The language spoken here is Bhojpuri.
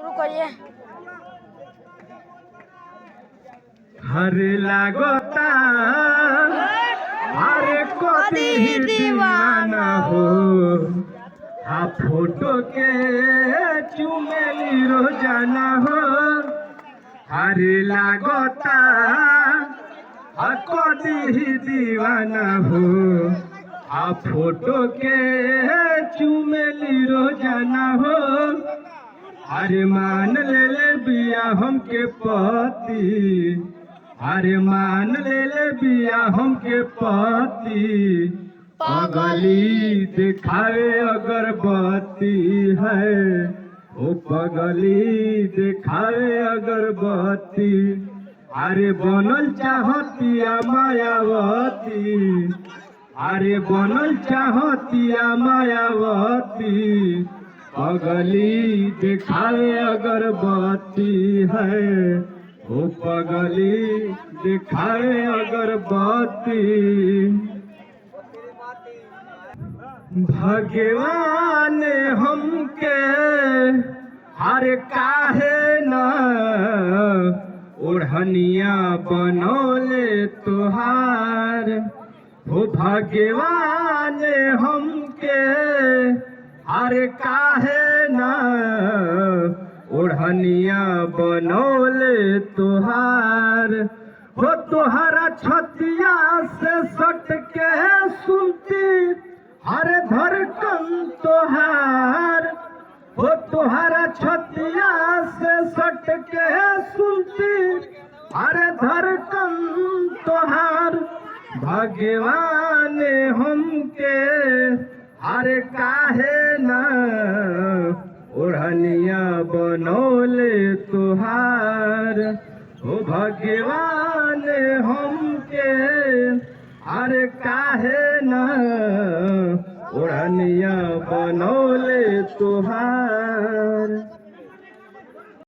शुरू करिए। हर लागोता हरे कभी दीवाना हो आ फोटो के चुमेली रोजाना हो। हर लागोता कभी दीवाना हो आ फोटो के चुमेली रोजाना हो। अरे मान ले बिया हमके पति, अरे मान ले बिया हमके पति, पगली दिखावे अगरबत्ती है, ओ पगली दिखावे अगरबत्ती। अरे बनल चाहतिया मायावती, अरे बनल चाहतिया मायावती, पगली दिखावे अगरबत्ती है, ओ पगली दिखावे अगरबत्ती। भगवान हमके हर काहे न ओढ़निया बनौले तुहार, हो भगवान हमके अरे काहे न ओढ़निया बनौले तुहार। हो तुहरा छतिया से सट के सुनती अरे धड़कन तुहार, हो तुहरा छतिया से सट के सुनती अरे धड़कन तुहार। भगवान हमके अरे काहे न ओढ़निया बनौले तुहार, ओ भगवान हमके अरे काहे न ओढ़निया बनौले तुहार।